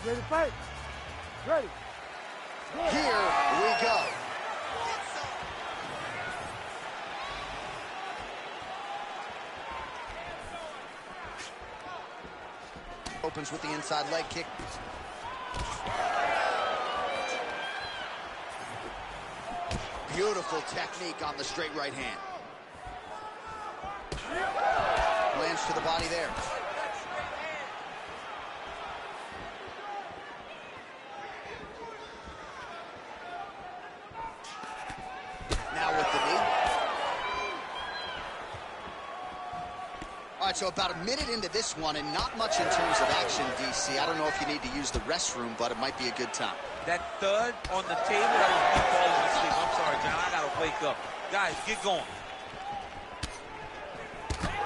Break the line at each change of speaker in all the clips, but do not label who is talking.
Ready to fight? Ready.
Here we go. Opens with the inside leg kick. Beautiful technique on the straight right hand. Lands to the body there. Now with the knee. All right, so about a minute into this one, and not much in terms of action, DC. I don't know if you need to use the restroom, but it might be a good time.
That thud on the table, that was me falling asleep. I'm sorry, John. I gotta wake up. Guys, get going.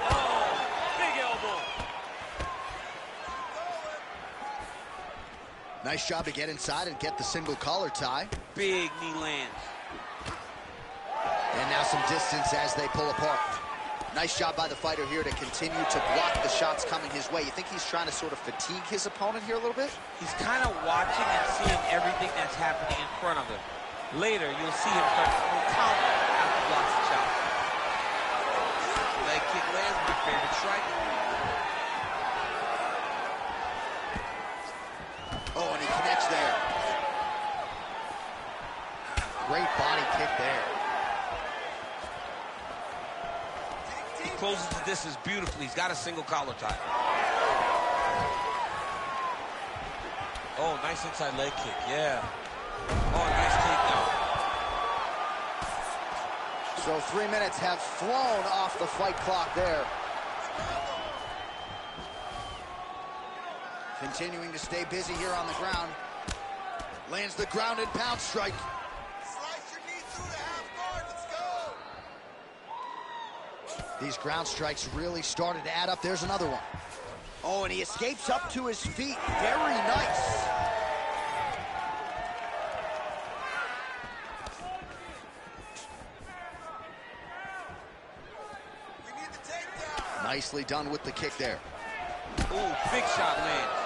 Oh, big elbow.
Nice job to get inside and get the single collar tie.
Big knee lands.
And now some distance as they pull apart. Nice job by the fighter here to continue to block the shots coming his way. You think he's trying to sort of fatigue his opponent here a little bit?
He's kind of watching and seeing everything that's happening in front of him. Later, you'll see him start to counter after he blocks the shot. Leg kick lands, my favorite strike.
Oh, and he connects there. Great body kick there.
He closes the distance beautifully. He's got a single collar tie. Oh, nice inside leg kick, yeah. Oh, nice takedown.
So 3 minutes have flown off the fight clock there. Continuing to stay busy here on the ground. Lands the ground and pound strike.
Slice your knee through the half guard. Let's go.
These ground strikes really started to add up. There's another one. Oh, and he escapes up to his feet. Very nice.
We need the takedown.
Nicely done with the kick there.
Ooh, big shot lands.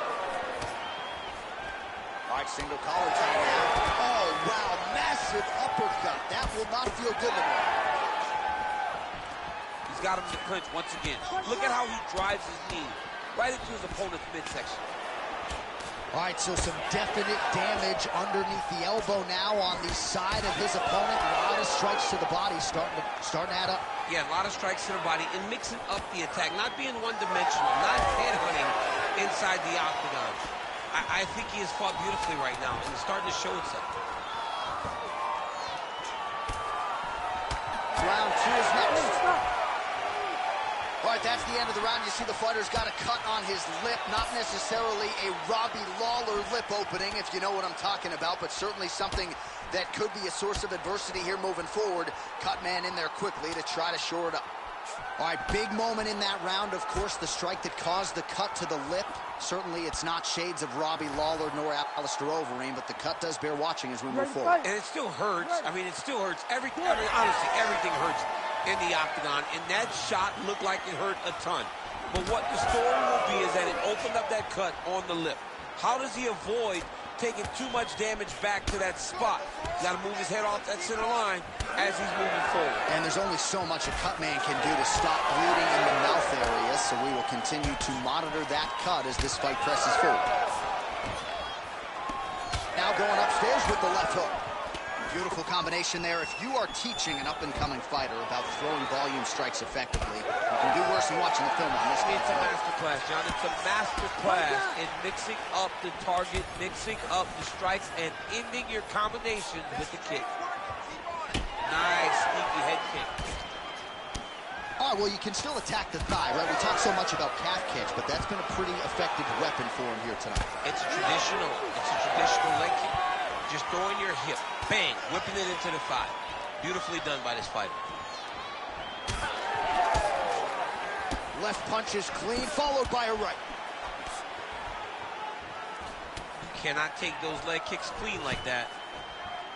All right, single collar tie now. Oh, wow, massive uppercut. That will not feel good anymore.
He's got him in the clinch once again. Look at how he drives his knee right into his opponent's midsection.
All right, so some definite damage underneath the elbow now on the side of his opponent. A lot of strikes to the body starting to add up.
Yeah, a lot of strikes to the body and mixing up the attack, not being one-dimensional, not headhunting inside the octagon. I think he has fought beautifully right now, and it's starting to show itself.
Round two is next. All right, that's the end of the round. You see the fighter's got a cut on his lip, not necessarily a Robbie Lawler lip opening, if you know what I'm talking about, but certainly something that could be a source of adversity here moving forward. Cut man in there quickly to try to shore it up. All right, big moment in that round, of course, the strike that caused the cut to the lip. Certainly it's not shades of Robbie Lawler nor Alistair Overeem, but the cut does bear watching as we move forward.
And it still hurts. I mean, it still hurts. Honestly, everything hurts in the octagon, and that shot looked like it hurt a ton. But what the story will be is that it opened up that cut on the lip. How does he avoid taking too much damage back to that spot? He's got to move his head off that center line as he's moving forward.
And there's only so much a cut man can do to stop bleeding in the mouth area, so we will continue to monitor that cut as this fight presses forward. Now going upstairs with the left hook. Beautiful combination there. If you are teaching an up-and-coming fighter about throwing volume strikes effectively, you can do worse than watching the film on this.
It's a masterclass, John. It's a masterclass in mixing up the target, mixing up the strikes, and ending your combinations with the kick. Nice, sneaky head kick.
All right, well, you can still attack the thigh, right? We talk so much about calf kicks, but that's been a pretty effective weapon for him here tonight.
It's traditional. It's a traditional leg kick. Just throwing your hip, bang, whipping it into the thigh. Beautifully done by this fighter.
Left punch is clean, followed by a right.
You cannot take those leg kicks clean like that.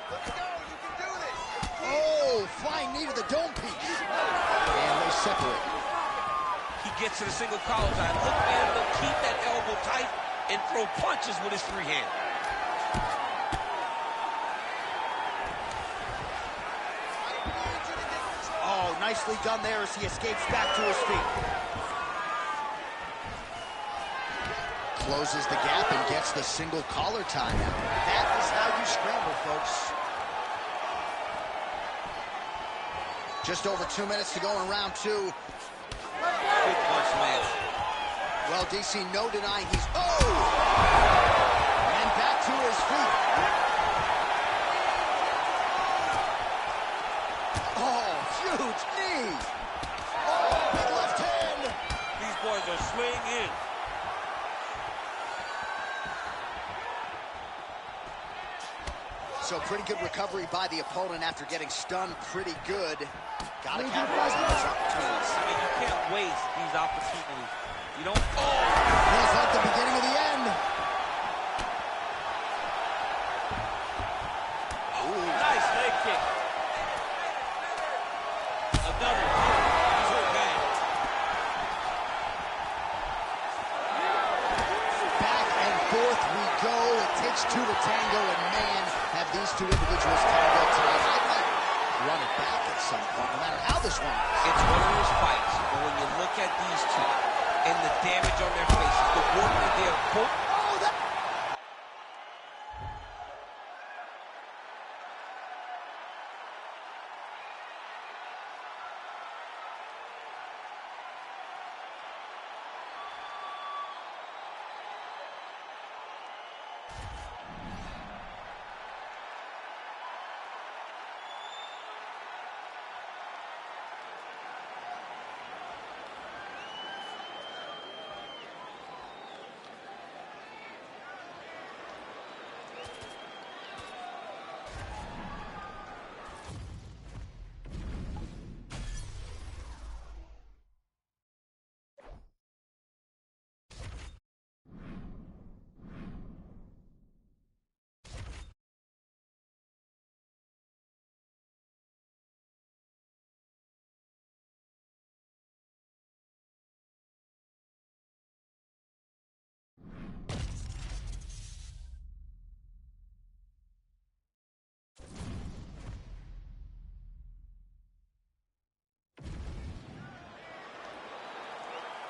Let's go. You can do this.
Oh, flying knee to the dome piece. And they separate.
He gets to the single collar tie. Look, man, to keep that elbow tight and throw punches with his free hand.
Oh, nicely done there as he escapes back to his feet. Closes the gap and gets the single collar tie now. That is how you scramble, folks. Just over 2 minutes to go in round 2.
Good punch, man.
Well, DC, no denying he's... Oh! And back to his feet. Oh, huge knee. Oh, big left hand.
These boys are swinging.
So pretty good recovery by the opponent after getting stunned pretty good. Gotta capitalize on those opportunities.
I mean, you can't waste these opportunities. You don't... Oh!
Feels like the beginning of the end.
Ooh. Nice leg kick. Another. He's hurt bad.
Back and forth we go. It takes two to tango, and man, have these two individuals tango tonight. I might run it back at some point, no matter how this one is.
It's one of those fights, but when you look at these two and the damage on their faces, the work that they have both...
Oh, that...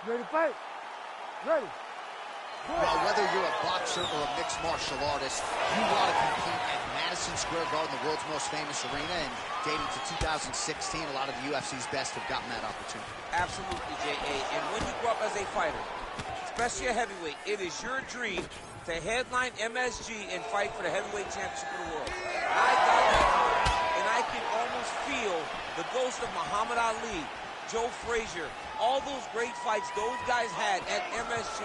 Ready to fight? Ready.
Well, whether you're a boxer or a mixed martial artist, you want to compete at Madison Square Garden, the world's most famous arena, and dating to 2016, a lot of the UFC's best have gotten that opportunity.
Absolutely, J.A. And when you grow up as a fighter, especially a heavyweight, it is your dream to headline MSG and fight for the heavyweight championship of the world. I got that dream, and I can almost feel the ghost of Muhammad Ali, Joe Frazier, all those great fights those guys had at MSG.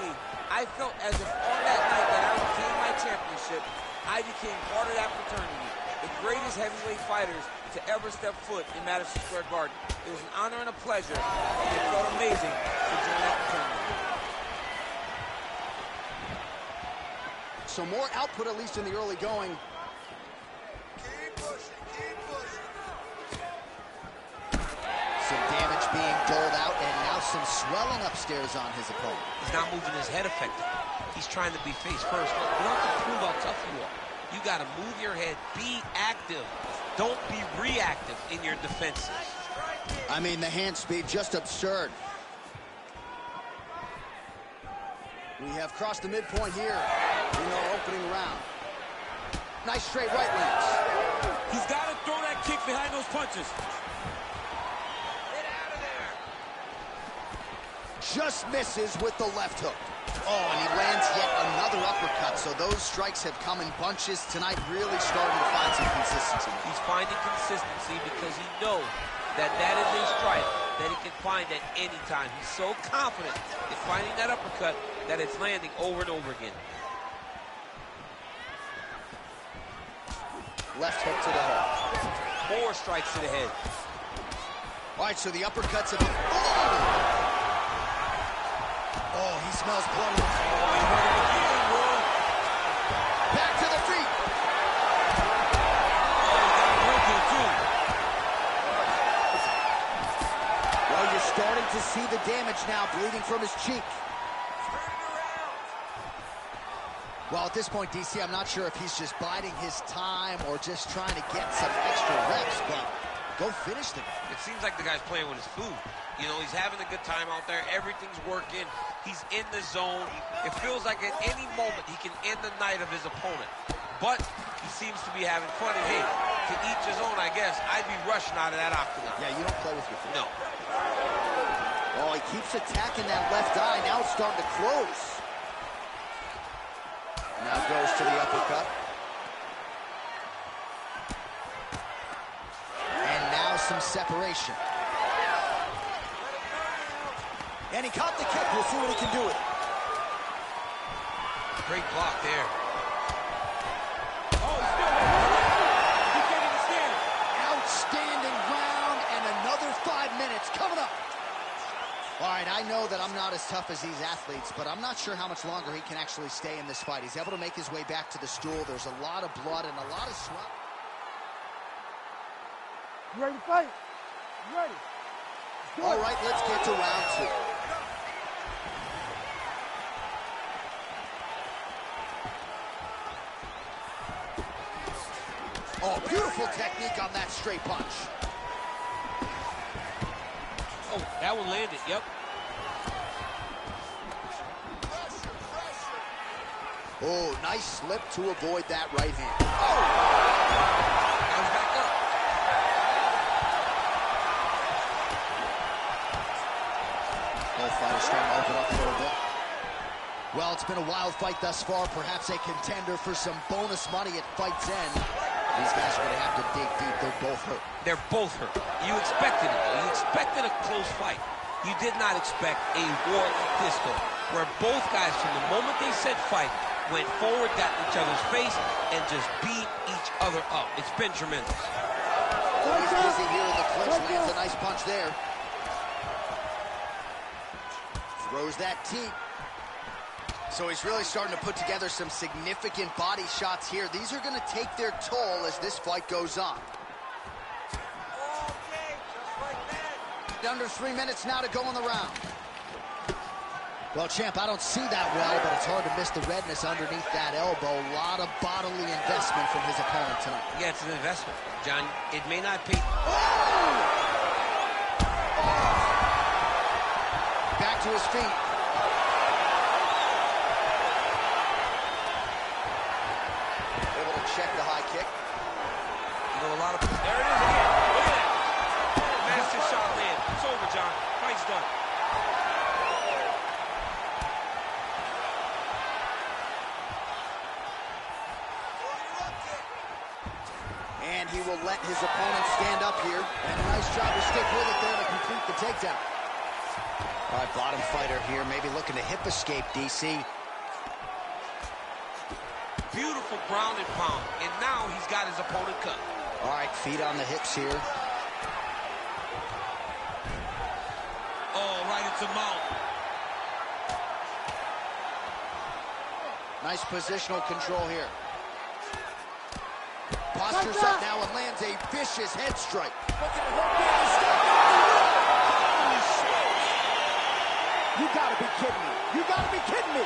I felt as if on that night that I retained my championship, I became part of that fraternity. The greatest heavyweight fighters to ever step foot in Madison Square Garden. It was an honor and a pleasure, and it felt amazing to join that fraternity.
So more output, at least in the early going.
Keep pushing, keep pushing.
Some damage being doled out, and now some swelling upstairs on his opponent.
He's not moving his head effectively. He's trying to be face first. You don't have to prove how tough you are. You got to move your head. Be active. Don't be reactive in your defenses.
I mean, the hand speed, just absurd. We have crossed the midpoint here in our opening round. Nice straight right lands.
He's got to throw that kick behind those punches.
Just misses with the left hook. Oh, and he lands yet another uppercut. So those strikes have come in bunches tonight, really starting to find some consistency.
He's finding consistency because he knows that that is a strike that he can find at any time. He's so confident in finding that uppercut that it's landing over and over again.
Left hook to the head.
More strikes to the head.
All right, so the uppercuts have been... Oh, he smells blood. Back to the feet. Well, you're starting to see the damage now, bleeding from his cheek. Well, at this point, DC, I'm not sure if he's just biding his time or just trying to get some extra reps, but go finish the guy.
It seems like the guy's playing with his food. You know, he's having a good time out there. Everything's working. He's in the zone. It feels like at any moment he can end the night of his opponent. But he seems to be having fun. And hey, to each his own, I guess. I'd be rushing out of that octagon.
Yeah, you don't play with your food.
No.
Oh, he keeps attacking that left eye. Now it's starting to close. Now goes to the uppercut. And now some separation. And he caught the kick. We'll see what he can do with it.
Great block there.
Oh, still he can't even stand it.
Outstanding round, and another 5 minutes coming up. All right, I know that I'm not as tough as these athletes, but I'm not sure how much longer he can actually stay in this fight. He's able to make his way back to the stool. There's a lot of blood and a lot of sweat.
You ready to fight? You ready?
All right, let's get to round 2. Oh, beautiful technique on that straight punch.
Oh, that one landed. Yep.
Oh, nice slip to avoid that right hand. Oh!
Now he's back up.
Both fighters starting to open up a little bit. Well, it's been a wild fight thus far. Perhaps a contender for some bonus money at fight's end. These guys are going to have to dig deep. They're both hurt.
They're both hurt. You expected it. You expected a close fight. You did not expect a war like this, though, where both guys, from the moment they said fight, went forward, got in each other's face, and just beat each other up. It's been tremendous.
Oh, he's busy here in the clinch. Lands a nice punch there. Throws that teep. So he's really starting to put together some significant body shots here. These are going to take their toll as this fight goes on.
Okay, just like that.
Under 3 minutes now to go in the round. Well, champ, I don't see that well, but it's hard to miss the redness underneath that elbow. A lot of bodily investment from his opponent tonight.
Yeah, it's an investment, John. It may not pay.
Back to his feet. Able to check the high kick.
You know, a lot of. There it is again. Look at that. Master shot land. It's over, John. Fight's done.
And he will let his opponent stand up here. And a nice job to stick with it there to complete the takedown. All right, bottom fighter here, maybe looking to hip escape, DC.
Beautiful ground and pound. And now he's got his opponent cut.
All right, feet on the hips here.
Oh, right into mount.
Nice positional control here. Postures up now and lands a vicious head strike. You gotta be kidding me. You gotta be kidding me.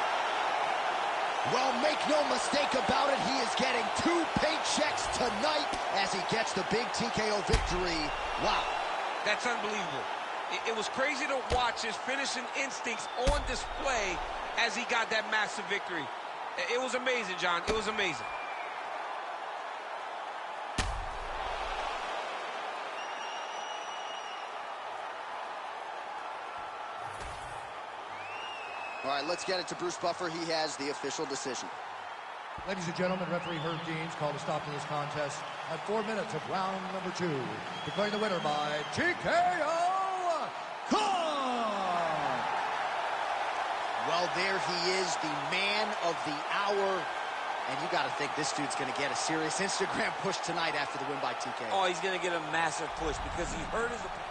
Well, make no mistake about it, he is getting 2 paychecks tonight as he gets the big TKO victory. Wow.
That's unbelievable. It was crazy to watch his finishing instincts on display as he got that massive victory. It was amazing, John. It was amazing.
All right, let's get it to Bruce Buffer. He has the official decision.
Ladies and gentlemen, referee Herb Deans called a stop to this contest at 4 minutes of round number 2. Declaring the winner by TKO Khan!
Well, there he is, the man of the hour. And you got to think this dude's going to get a serious Instagram push tonight after the win by TKO.
Oh, he's going to get a massive push because he hurt his opponent.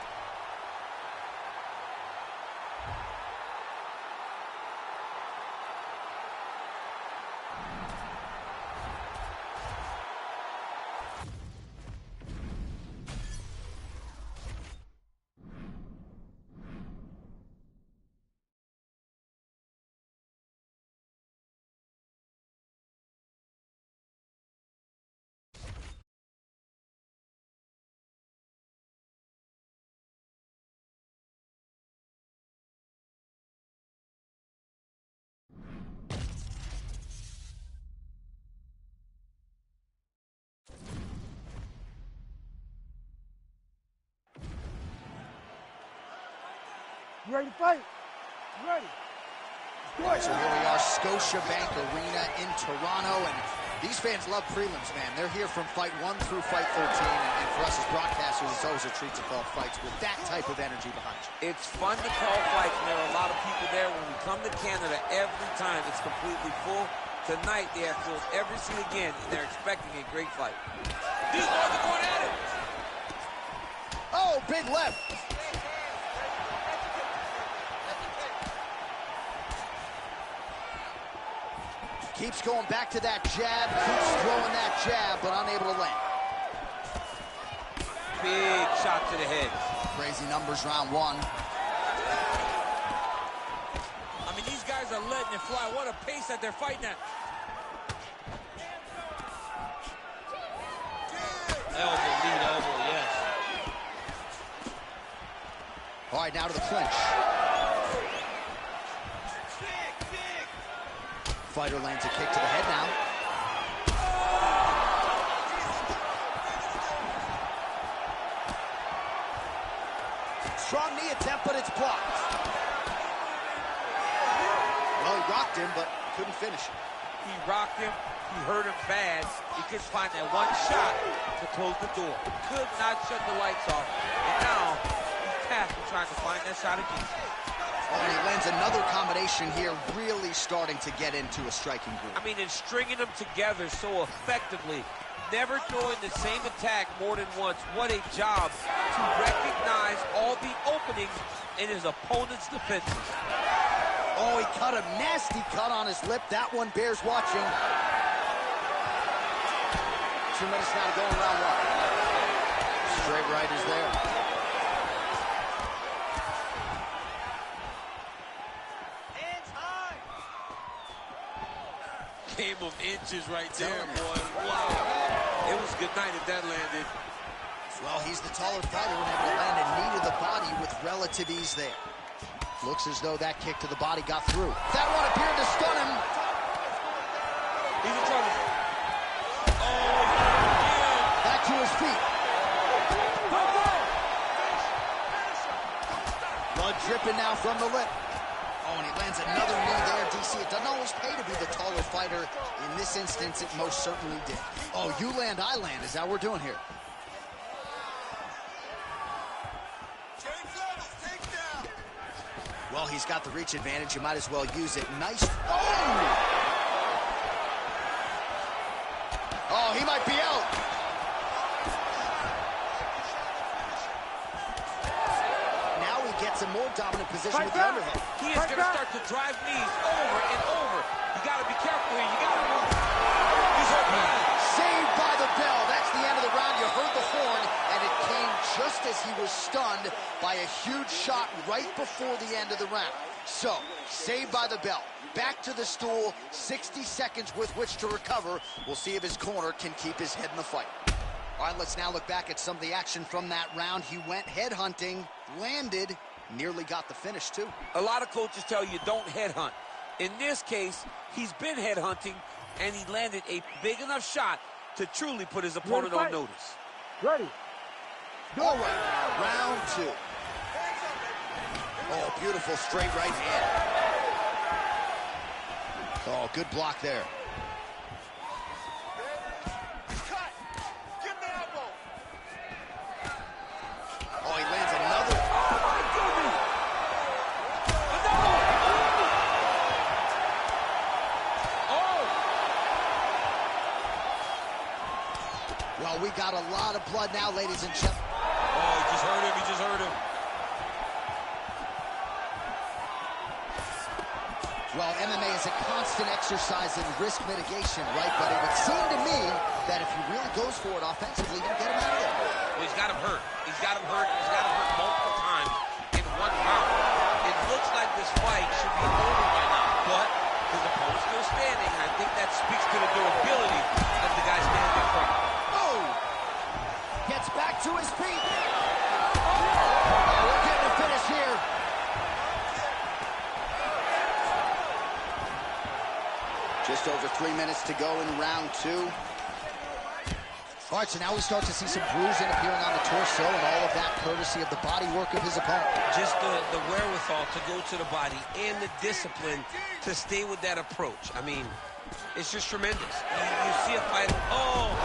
You ready to fight? You ready?
All right, so here we are, Scotiabank Arena in Toronto, and these fans love prelims, man. They're here from Fight 1 through Fight 13, and for us as broadcasters, it's always a treat to call fights with that type of energy behind you.
It's fun to call fights, and there are a lot of people there. When we come to Canada, every time it's completely full. Tonight, they have filled every seat again, and they're expecting a great fight. These boys are going at it!
Oh, big left. Keeps going back to that jab, keeps throwing that jab, but unable to land.
Big shot to the head.
Crazy numbers round one.
I mean, these guys are letting it fly. What a pace that they're fighting at. Elbow, lead elbow, yes.
All right, now to the clinch. Fighter lands a kick to the head now. Strong knee attempt, but it's blocked. Well, he rocked him, but couldn't finish it.
He rocked him. He hurt him bad. He could find that one shot to close the door. Could not shut the lights off. And now he's tasked with trying to find that shot again.
Oh, and he lands another combination here, really starting to get into a striking groove.
I mean, and stringing them together so effectively. Never throwing the same attack more than once. What a job to recognize all the openings in his opponent's defenses.
Oh, he cut a nasty cut on his lip. That one bears watching. 2 minutes now to go in round one. Straight right is there.
Hands high.
Game of inches right there, boy. Wow. It was good night if that landed.
Well, he's the taller fighter and able to land a knee to the body with relative ease there. Looks as though that kick to the body got through. That one appeared to stun him.
He's in trouble. Oh,
Back to his feet. Blood dripping now from the lip. Oh, and he lands another knee there, DC. It doesn't always pay to be the taller fighter. In this instance, it most certainly did. Oh, you land, I land. Is that what we're doing here? Well, he's got the reach advantage. You might as well use it. Nice. Oh! Oh, he might be out. Now he gets a more dominant position with the underhook.
he is going to start to drive knees over and over. You got to be careful here. You got to move. He's hurt.
Saved by the bell. That's the end of the round. You heard the horn, and it came just as he was stunned by a huge shot right before the end of the round. So, saved by the bell. Back to the stool. 60 seconds with which to recover. We'll see if his corner can keep his head in the fight. All right, let's now look back at some of the action from that round. He went headhunting, landed, nearly got the finish, too.
A lot of coaches tell you don't headhunt. In this case, he's been headhunting, and he landed a big enough shot to truly put his opponent on notice.
Ready.
All right, round two. Oh, beautiful straight right hand. Oh, good block there.
Cut. Give me elbow.
Oh, he lands another. Well, we got a lot of blood now, ladies and gentlemen.
Oh, he just hurt him. He just hurt him.
Well, MMA is a constant exercise in risk mitigation, right? But it would seem to me that if he really goes for it offensively, he'll get him out of there.
Well, he's got him hurt. He's got him hurt. He's got him hurt multiple times in one round. It looks like this fight should be over by now, but his opponent's still standing. I think that speaks to the durability of the guy standing in front.
Oh! Gets back to his feet. Oh, we're getting a finish here. Just over 3 minutes to go in round two. All right, so now we start to see some bruising appearing on the torso, and all of that courtesy of the body work of his opponent.
Just the wherewithal to go to the body and the discipline to stay with that approach. I mean, it's just tremendous. You see a fight. Oh!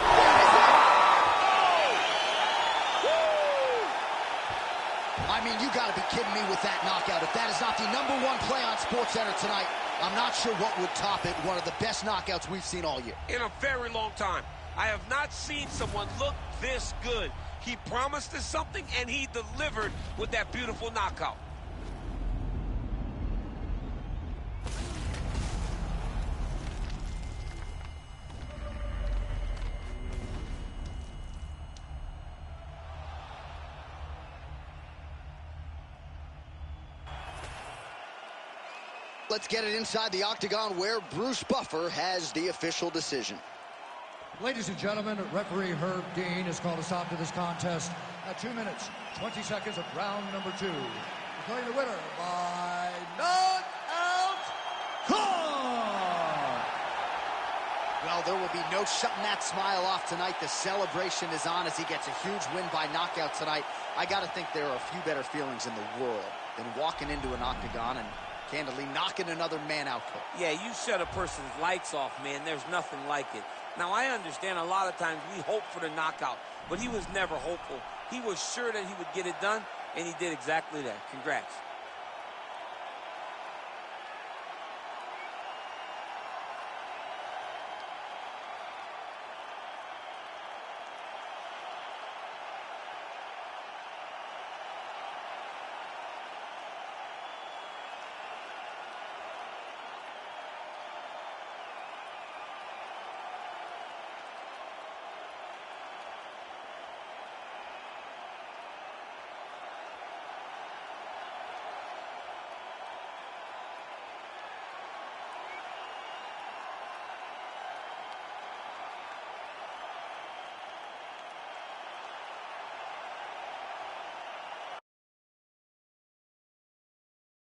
I mean, you got to be kidding me with that knockout. If that is not the #1 play on SportsCenter tonight, I'm not sure what would top it. One of the best knockouts we've seen all year.
In a very long time. I have not seen someone look this good. He promised us something, and he delivered with that beautiful knockout.
Let's get it inside the octagon where Bruce Buffer has the official decision.
Ladies and gentlemen, referee Herb Dean has called a stop to this contest at 2 minutes, 20 seconds of round number 2. Declaring the winner by knockout.
Well, there will be no shutting that smile off tonight. The celebration is on as he gets a huge win by knockout tonight. I got to think there are a few better feelings in the world than walking into an octagon and candidly knocking another man out cold.
Yeah, you shut a person's lights off, man. There's nothing like it. Now, I understand a lot of times we hope for the knockout, but he was never hopeful. He was sure that he would get it done, and he did exactly that. Congrats.